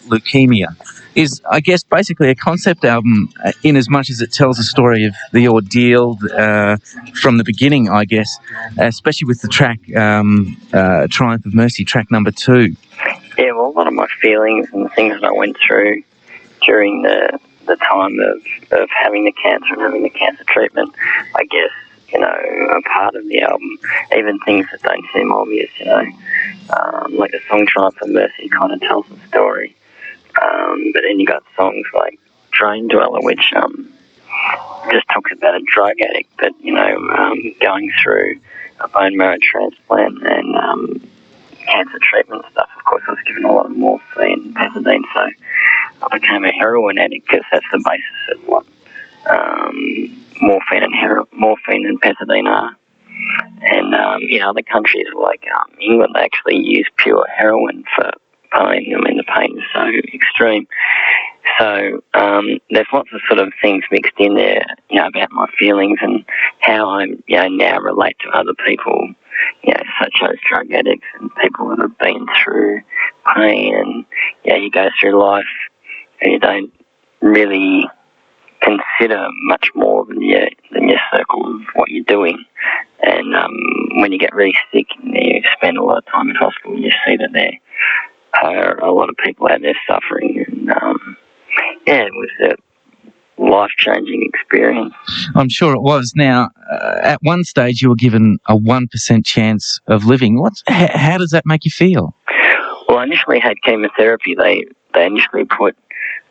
Leukemia is, I guess, basically a concept album in as much as it tells a story of the ordeal from the beginning, I guess, especially with the track Triumph of Mercy, track number 2. Yeah, well, a lot of my feelings and the things that I went through during the time of having the cancer and having the cancer treatment, I guess, you know, a part of the album, even things that don't seem obvious, you know, like the song Triumph of Mercy kind of tells a story, but then you got songs like Drain Dweller, which just talks about a drug addict, but, you know, going through a bone marrow transplant and cancer treatment stuff. Of course, I was given a lot of morphine and pethidine, so I became a heroin addict because that's the basis of what morphine and pethidine are. And you know, other countries like England actually use pure heroin for pain. I mean, the pain is so extreme. So there's lots of sort of things mixed in there, you know, about my feelings and how I, you know, now relate to other people, you know, such as drug addicts and people that have been through pain, and yeah, you go through life and you don't really consider much more than your circle of what you're doing. And when you get really sick and you spend a lot of time in hospital, you see that there are a lot of people out there suffering. And yeah, it was a life-changing experience. I'm sure it was. Now, at one stage you were given a 1% chance of living. How does that make you feel? Well, I initially had chemotherapy. They initially put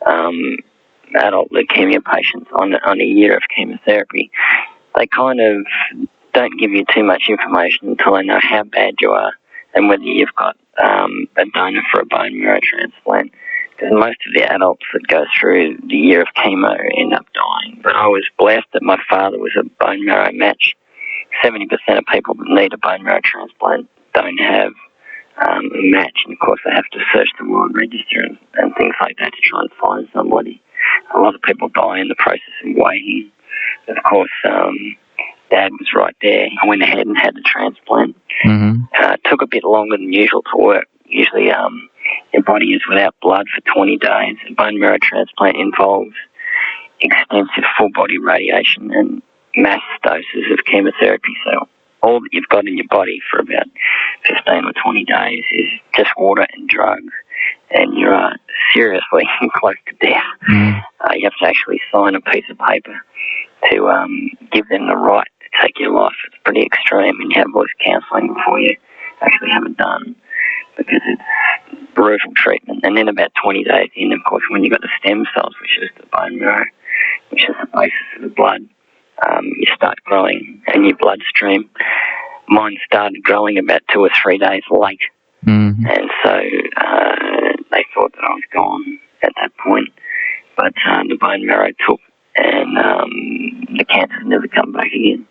adult leukemia patients on a year of chemotherapy. They kind of don't give you too much information until they know how bad you are and whether you've got a donor for a bone marrow transplant. Because most of the adults that go through the year of chemo end up dying. But I was blessed that my father was a bone marrow match. 70% of people that need a bone marrow transplant don't have a match, and of course they have to search the World Register and things like that to try and find somebody. A lot of people die in the process of waiting. Of course, Dad was right there. I went ahead and had the transplant. Mm-hmm. It took a bit longer than usual to work. Usually your body is without blood for 20 days. A bone marrow transplant involves extensive full-body radiation and mass doses of chemotherapy. So all that you've got in your body for about 15 or 20 days is just water and drugs, and you're seriously close to death. Mm. You have to actually sign a piece of paper to give them the right to take your life. It's pretty extreme, and you have voice counselling before you actually have it done, because it's brutal treatment. And then about 20 days in, of course, when you've got the stem cells, which is the bone marrow, which is the basis of the blood, you start growing, and your bloodstream, mine started growing about 2 or 3 days late. Mm-hmm. And so they thought that I was gone at that point. But the bone marrow took, and the cancer never come back again.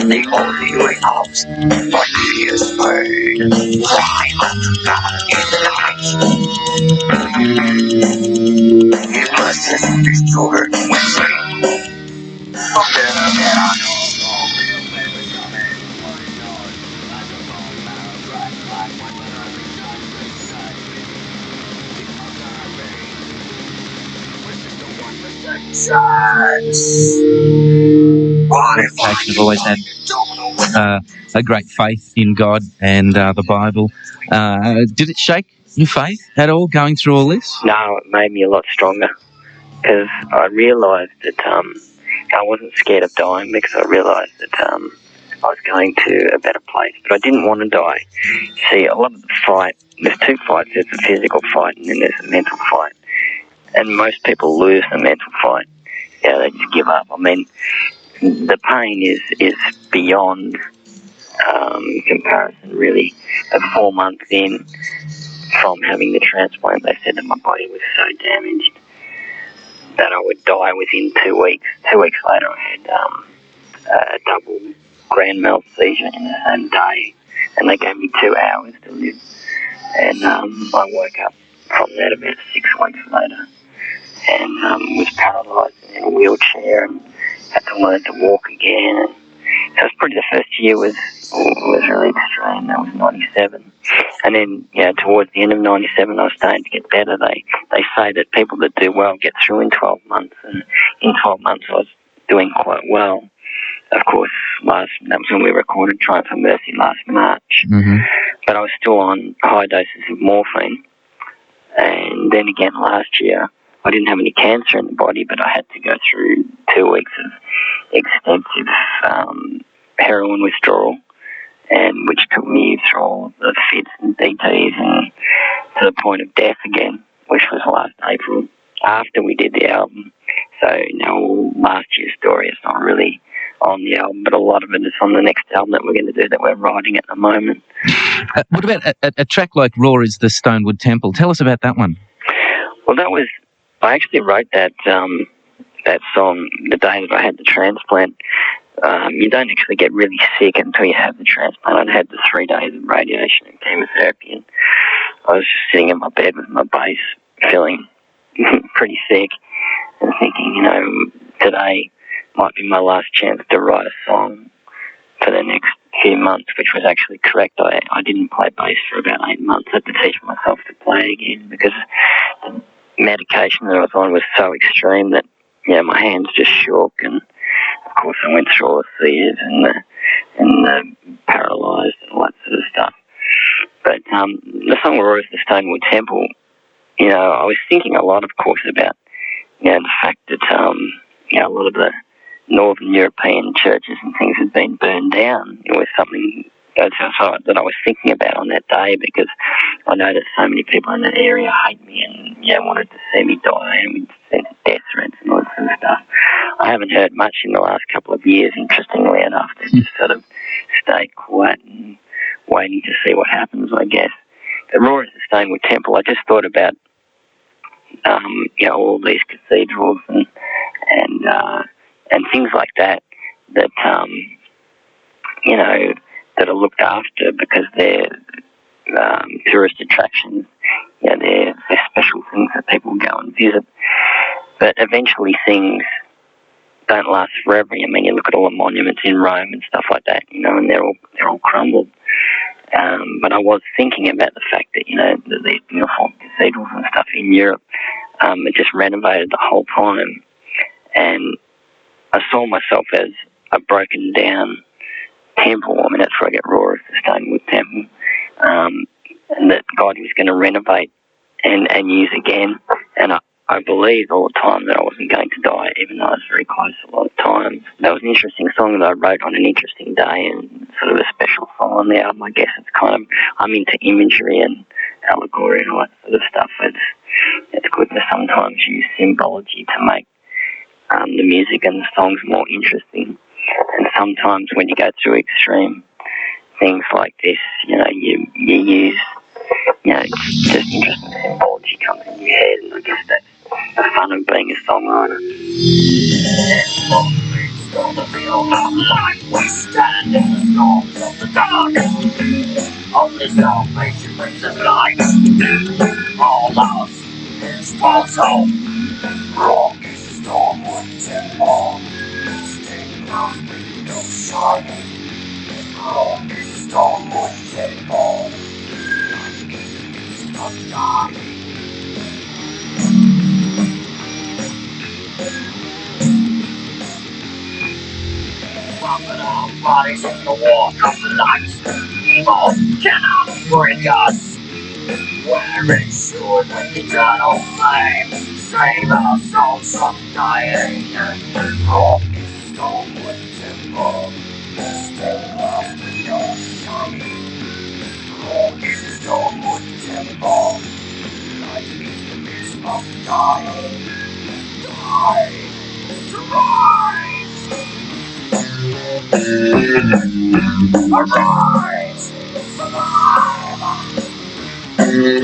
The only way out, but he is made. Cry unto God in the night. He blesses his children with sleep. I've always had a great faith in God and the Bible. Did it shake your faith at all going through all this? No, it made me a lot stronger, because I realised that I wasn't scared of dying, because I realised that I was going to a better place, but I didn't want to die. See, a lot of the fight, there's 2 fights. There's a physical fight and then there's a mental fight. And most people lose the mental fight. Yeah, they just give up. I mean, the pain is beyond comparison, really. At 4 months in, from having the transplant. They said that my body was so damaged that I would die within 2 weeks. 2 weeks later, I had a double grand mal seizure in the same day, and they gave me 2 hours to live. And I woke up from that about 6 weeks later, and was paralysed and in a wheelchair, and had to learn to walk again. And so it was pretty. The first year was really extreme. That was 97. And then, towards the end of 97, I was starting to get better. They say that people that do well get through in 12 months, and in 12 months I was doing quite well. Of course, that was when we recorded Triumph for Mercy last March. Mm-hmm. But I was still on high doses of morphine. And then again last year, I didn't have any cancer in the body, but I had to go through 2 weeks of extensive heroin withdrawal, and which took me through all of the fits and DTs and to the point of death again, which was last April after we did the album. So last year's story is not really on the album, but a lot of it is on the next album that we're going to do, that we're writing at the moment. What about a track like Raw is the Stonewood Temple? Tell us about that one. Well, I actually wrote that song the day that I had the transplant. You don't actually get really sick until you have the transplant. I'd had the 3 days of radiation and chemotherapy, and I was just sitting in my bed with my bass, feeling pretty sick, and thinking, today might be my last chance to write a song for the next few months, which was actually correct. I didn't play bass for about 8 months. I had to teach myself to play again because the medication that I was on was so extreme that my hands just shook, and of course I went through all the seizures and the paralysed and all that sort of stuff. But the song Raw is the Stonewood Temple, I was thinking a lot, of course, about the fact that a lot of the Northern European churches and things had been burned down. It was something that I was thinking about on that day, because I know that so many people in that area hate me and wanted to see me die, and we'd sent death threats and all that sort of stuff. I haven't heard much in the last couple of years, interestingly enough. They've just sort of stayed quiet and waiting to see what happens, I guess. The Raw is the Stonewood Temple. I just thought about all these cathedrals and things like that that are looked after because they're tourist attractions. They're special things that people go and visit. But eventually things don't last forever. I mean, you look at all the monuments in Rome and stuff like that, and they're all crumbled. But I was thinking about the fact that, that these beautiful cathedrals and stuff in Europe are just renovated the whole time. And I saw myself as a broken down temple. I mean, that's where I get Raw as the Stonewood Temple. And that God was going to renovate and use again. And I believed all the time that I wasn't going to die, even though I was very close a lot of times. That was an interesting song that I wrote on an interesting day, and sort of a special song on the album. I guess it's I'm into imagery and allegory and all that sort of stuff. It's good to sometimes use symbology to make the music and the songs more interesting. And sometimes when you go through extreme things like this, you use, just interesting symbology comes in your head, and I guess that's the fun of being a songwriter. We stand in the storms of the dark. Only salvation brings us light. All else is false hope. Wrong is the storm with temple. Stay close, we don't shine. Wrong is the storm with temple. Not dying. Our bodies in the walk of light. Evil cannot break us. We're insured with eternal flame. Save our souls from dying. Rock is the storm with temple. Still after your shining. Rock is the storm with temple. Light is the mist of dying. Die to rise. Arise, survive. This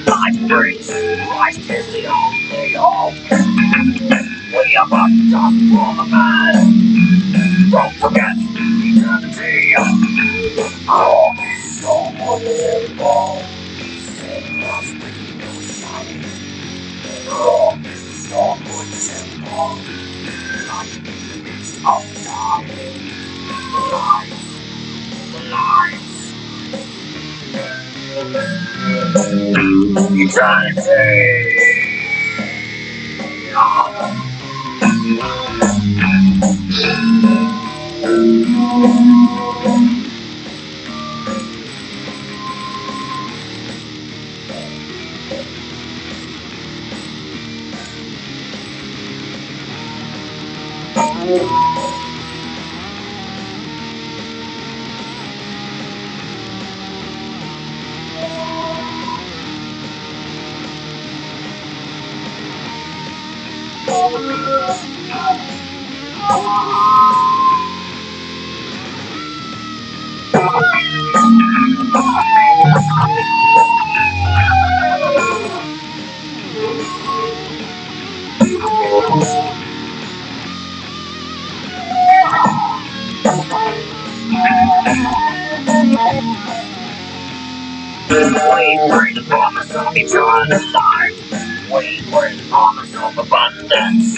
life brings Christ is the only hope. We are but dust for the man. Don't forget eternity. Our soul will fall. Sin must be no shine. Our soul will fall. Like in the midst of dying. The lights, eternity. We bring the promise of eternal life. We bring the promise of abundance.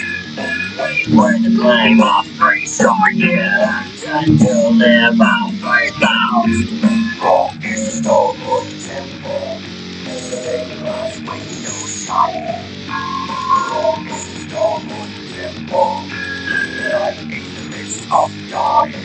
We bring the claim of free years and to live out faith out. For this is the good temple. Save us when you shine. For this is the good temple. Life in the midst of dying.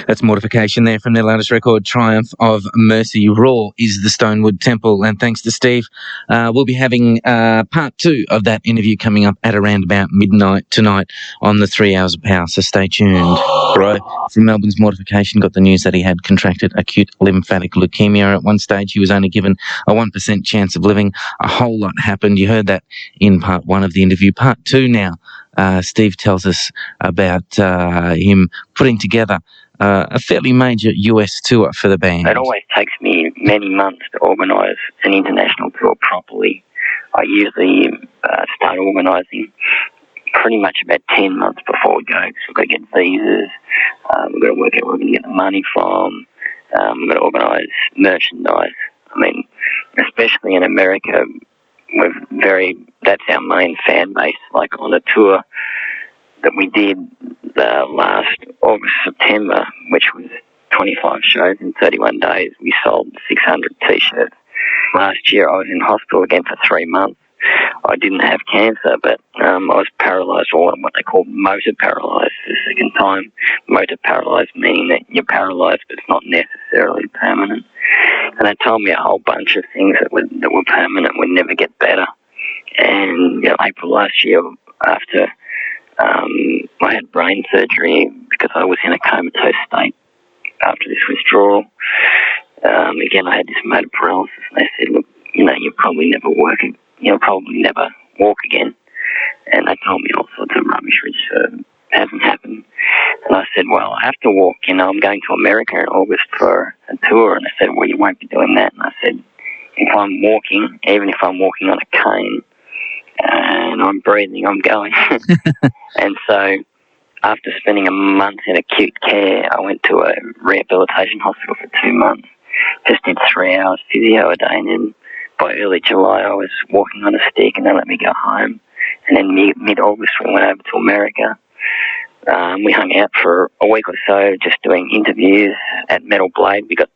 That's Mortification there from their latest record, Triumph of Mercy. Raw is the Stonewood Temple. And thanks to Steve, we'll be having part 2 of that interview coming up at around about midnight tonight on the 3 Hours of Power. So stay tuned. Bro from Melbourne's Mortification got the news that he had contracted acute lymphatic leukemia. At one stage, he was only given a 1% chance of living. A whole lot happened. You heard that in part 1 of the interview. Part 2 now, Steve tells us about him putting together a fairly major US tour for the band. It always takes me many months to organise an international tour properly. I usually start organising pretty much about 10 months before we go. So we've got to get visas, we've got to work out where we're going to get the money from, we've got to organise merchandise. I mean, especially in America, that's our main fan base. Like on a tour that we did last August, September, which was 25 shows in 31 days, we sold 600 t-shirts. Last year I was in hospital again for 3 months. I didn't have cancer, but I was paralysed, or what they call motor paralysed the second time. Motor paralysed meaning that you're paralysed but it's not necessarily permanent. And they told me a whole bunch of things that were permanent would never get better. And April last year, after I had brain surgery because I was in a comatose state after this withdrawal. Again, I had this motor paralysis, and they said, "Look, you'll probably never walk again." And they told me all sorts of rubbish, which hasn't happened. And I said, "Well, I have to walk. I'm going to America in August for a tour." And they said, "Well, you won't be doing that." And I said, "If I'm walking, even if I'm walking on a cane, and I'm breathing, I'm going." And so after spending a month in acute care, I went to a rehabilitation hospital for 2 months. Just did 3 hours physio a day and then by early July, I was walking on a stick, and they let me go home. And then mid-August, we went over to America. We hung out for a week or so, just doing interviews at Metal Blade. We got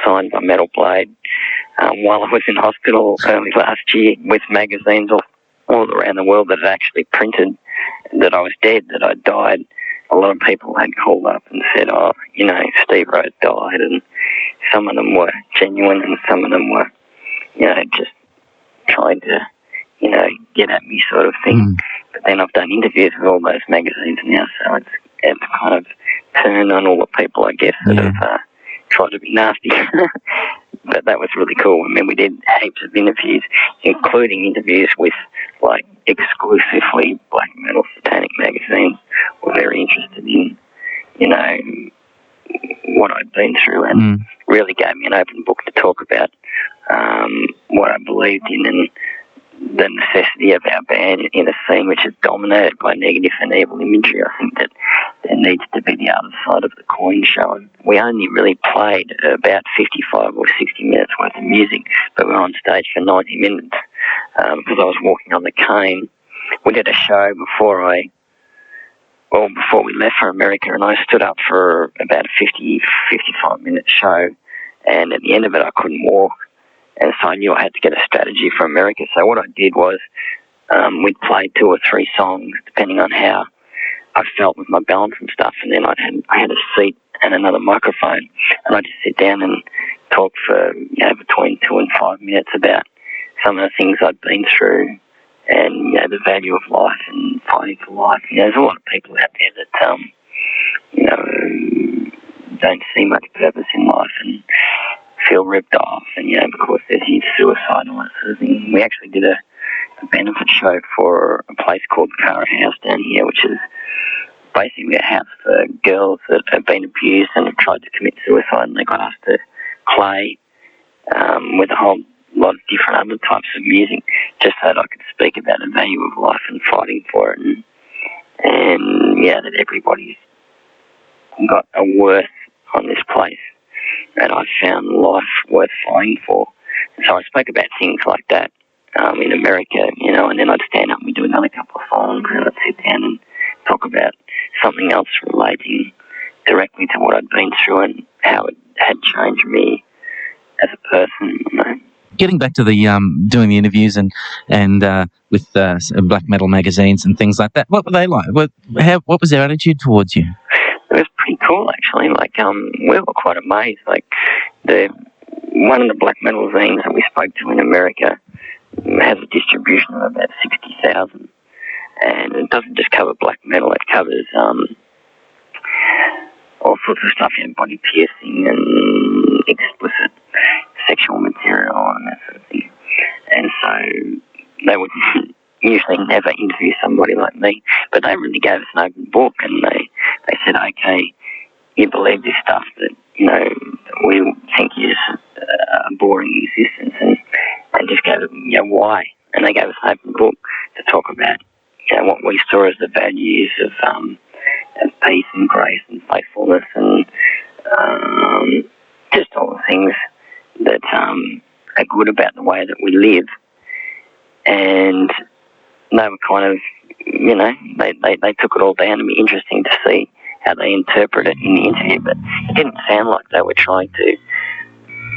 signed by Metal Blade while I was in hospital early last year, with magazines all around the world that had actually printed that I was dead, that I died. A lot of people had called up and said, "Oh, you know, Steve Rowe died," and some of them were genuine, and some of them were, you know, just trying to, you know, get at me, sort of thing. But then I've done interviews with all those magazines now, so it's kind of turned on all the people, I guess, that have tried to be nasty. But that was really cool. I mean, we did heaps of interviews, including interviews with, like, exclusively black metal satanic magazines. Were very interested in, you know, what I'd been through, and really gave me an open book to talk about what I believed in, and the necessity of our band in a scene which is dominated by negative and evil imagery. I think that there needs to be the other side of the coin shown. We only really played about 55 or 60 minutes worth of music, but we were on stage for 90 minutes because I was walking on the cane. We did a show before we left for America, and I stood up for about a 55 minute show, and at the end of it I couldn't walk. And so I knew I had to get a strategy for America. So what I did was we'd play 2 or 3 songs, depending on how I felt with my balance and stuff. And then I had a seat and another microphone, and I'd just sit down and talk for, you know, between 2 and 5 minutes about some of the things I'd been through, and, you know, the value of life and fighting for life. You know, there's a lot of people out there that you know, don't see much purpose in life and feel ripped off, and, you know, because there's huge suicide and all that sort of thing. We actually did a benefit show for a place called Cara House down here, which is basically a house for girls that have been abused and have tried to commit suicide, and they got us to play with a whole lot of different other types of music, just so that I could speak about the value of life and fighting for it, and yeah, that everybody's got a worth on this place. And I found life worth fighting for. So I spoke about things like that in America, you know, and then I'd stand up and we'd do another couple of songs, and I'd sit down and talk about something else relating directly to what I'd been through and how it had changed me as a person, you know. Getting back to the doing the interviews and with black metal magazines and things like that, what were they like? What was their attitude towards you? It was pretty cool, actually. Like, we were quite amazed. Like, one of the black metal zines that we spoke to in America has a distribution of about 60,000, and it doesn't just cover black metal; it covers all sorts of stuff, you know, body piercing and explicit sexual material and that sort of thing. And so they would usually never interview somebody like me, but they really gave us an open book, and they said, okay, you believe this stuff that, you know, we think is a boring existence, and just gave them, you know, why. And they gave us an open book to talk about, you know, what we saw as the values of peace and grace and faithfulness, and just all the things that are good about the way that we live. And they were kind of, you know, they took it all down. To be interesting to see how they interpret it in the interview, but it didn't sound like they were trying to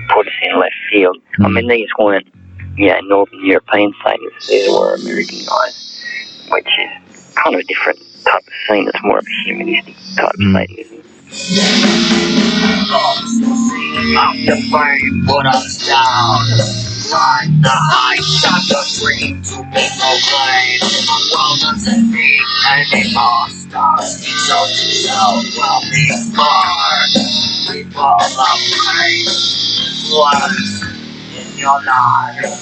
put us in left field. I mean, these weren't, you know, Northern European Satanists, these were American guys, which is kind of a different type of scene. It's more of a humanistic type of Satanism. Off the flame, put us down. Ride the heights of the dream to be proclaimed. Wellness and need and imposters. So will be scarred. We fall of pain. Influence in your life.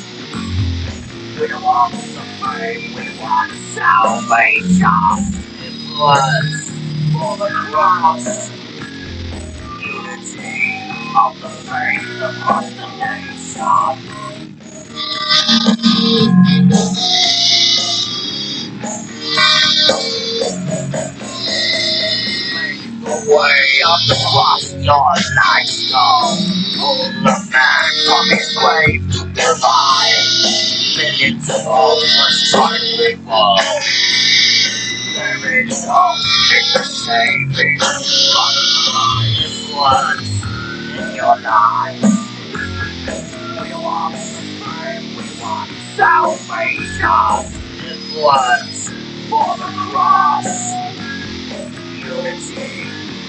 We don't want the fame, we want salvation. Influence for the cross. Unity of the faith across the nation. The way of the cross your lifestyle. Pull the man from his grave to provide millions of hopeless trying people. There is hope in the saving influence in your life. We want fame, we want salvation, influence for the cross. Unity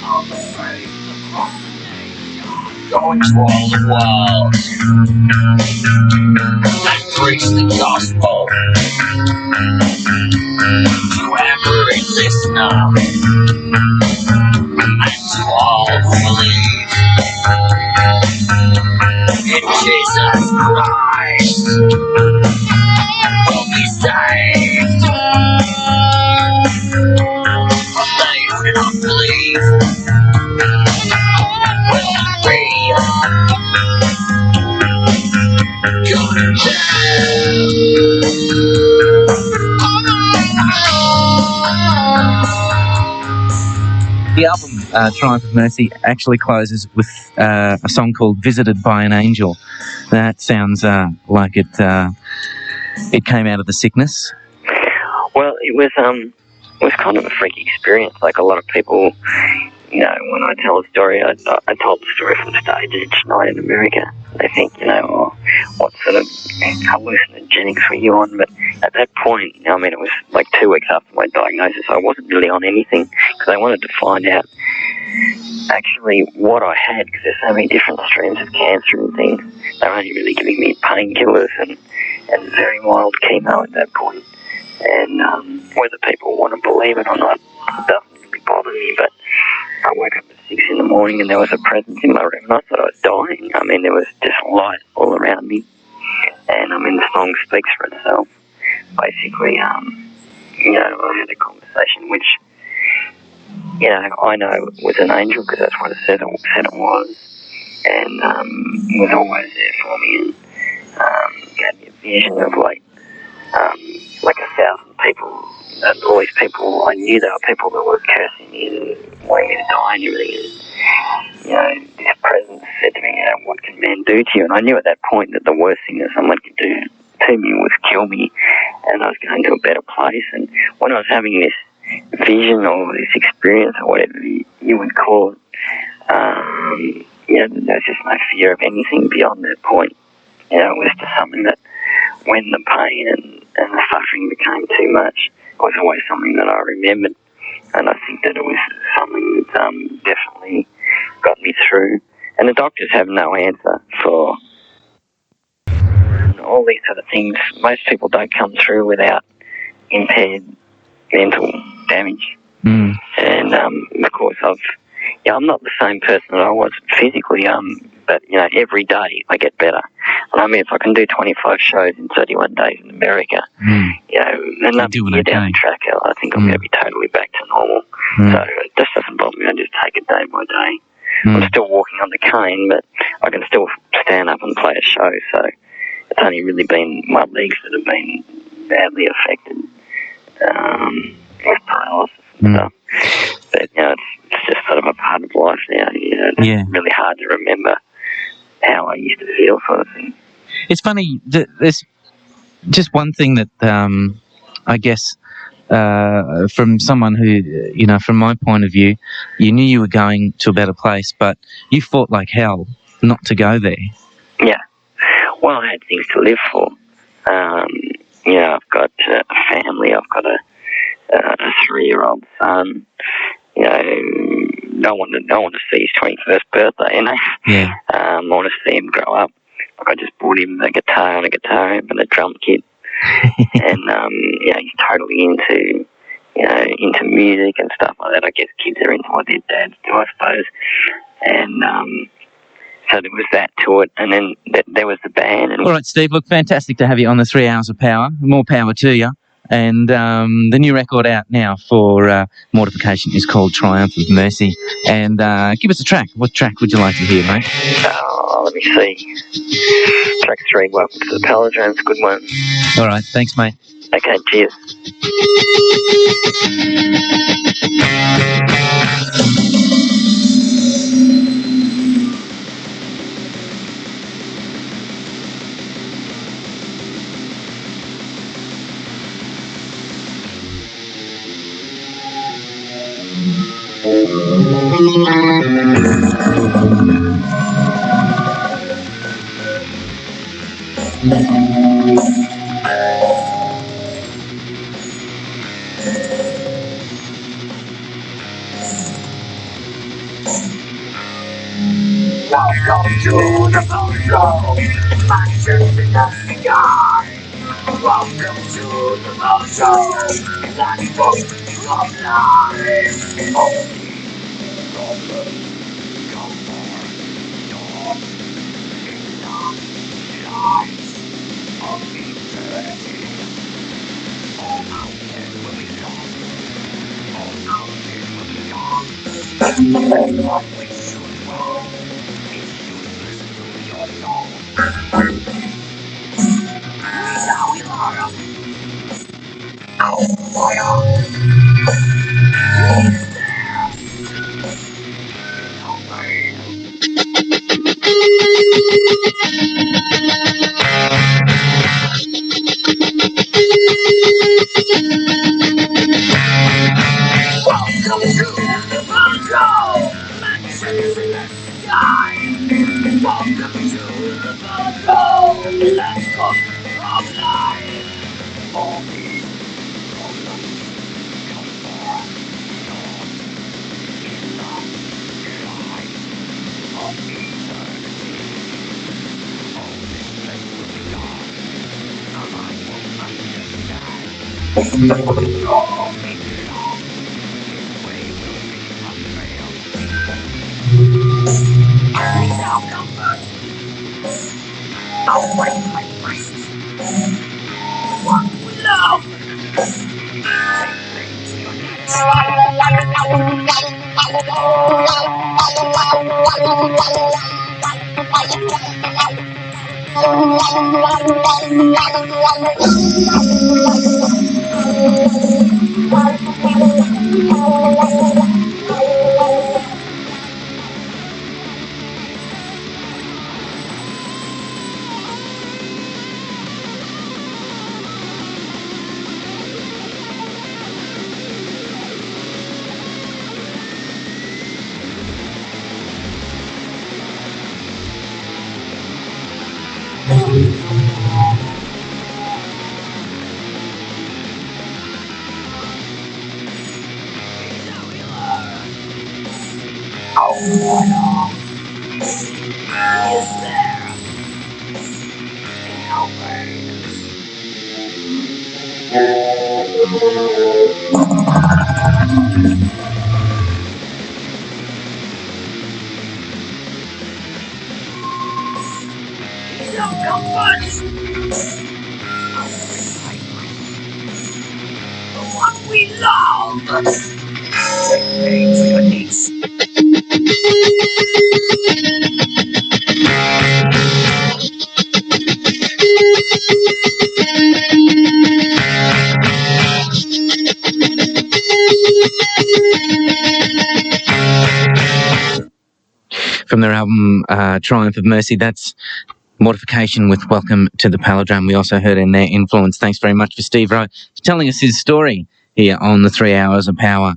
of the faith across the nation. Going to all the world and preach the gospel to every listener and to all who believe in Jesus Christ will be saved. But they who do not believe will be The album Triumph of Mercy actually closes with a song called "Visited by an Angel." That sounds like it came out of the sickness. Well, it was kind of a freaky experience. Like a lot of people, you know, when I tell a story, I told the story from stage each night in America. They think, you know, oh, what sort of hallucinogenics were you on? But at that point, I mean, it was like 2 weeks after my diagnosis. I wasn't really on anything because I wanted to find out actually what I had, because there's so many different streams of cancer and things. They were only really giving me painkillers and very mild chemo at that point. And whether people want to believe it or not, it doesn't really bother me. But I woke up at 6 in the morning and there was a presence in my room and I thought I was dying. I mean, there was just light all around me. And I mean, the song speaks for itself. Basically, you know, I had a conversation which, you know, I know was an angel because that's what it said it was. And was always there for me and gave me a vision of like 1,000 people, and all these people, I knew there were people that were cursing me and wanting me to die and everything. And, you know, this presence said to me, you know, what can man do to you? And I knew at that point that the worst thing that someone could do to me was kill me, and I was going to a better place. And when I was having this vision or this experience or whatever you would call it, you know, there was just no fear of anything beyond that point. You know, it was just something that when the pain and the suffering became too much, it was always something that I remembered. And I think that it was something that definitely got me through. And the doctors have no answer for all these sort of things. Most people don't come through without impaired mental damage. Mm. And because I'm not the same person that I was physically, but, you know, every day I get better. And I mean, if I can do 25 shows in 31 days in America, you know, another year down the track, I think I'm going to be totally back to normal. So it just doesn't bother me. I just take it day by day. I'm still walking on the cane, but I can still stand up and play a show. So it's only really been my legs that have been badly affected with paralysis and stuff. But, you know, it's just sort of a part of life now. You know, it's really hard to remember how I used to feel, sort of thing. It's funny, there's just one thing that I guess from someone who, you know, from my point of view, you knew you were going to a better place, but you fought like hell not to go there. Yeah. Well, I had things to live for. You know, I've got a family, I've got a 3-year-old son. You know, no one to see his 21st birthday, you know. Yeah. I want to see him grow up. Like I just bought him a guitar and a drum kit. And, you know, he's totally into music and stuff like that. I guess kids are into what their dads do, I suppose. And so there was that to it. And then there was the band. And all right, Steve, look, fantastic to have you on the 3 Hours of Power. More power to you. And the new record out now for Mortification is called Triumph of Mercy. And give us a track. What track would you like to hear, mate? Let me see. Track 3, Welcome to the Palindrome's a good one. All right, thanks, mate. Okay, cheers. Welcome to the photo, matches in the sky. Welcome to the photo, that book of life. Only problems come for your enough lives of eternity. All mountains will be lost, all mountains will be gone. What we should know is useless to your soul. Now we are out fire. Is there no pain? Welcome to the control. Mansions in the sky. Welcome to the control. Let's cook of life. All these problems come for your enough life of eternity. All this place will be gone, and I will understand. All me belong, his way will be unveiled. We shall comfort our white high priests, what we love. Take things to your knees. Is there no pain? No comfort. What we love. Take things to your knees. From their album Triumph of Mercy, that's Mortification with Welcome to the Palindrome. We also heard in their influence. Thanks very much for Steve Rowe for telling us his story here on the 3 Hours of Power.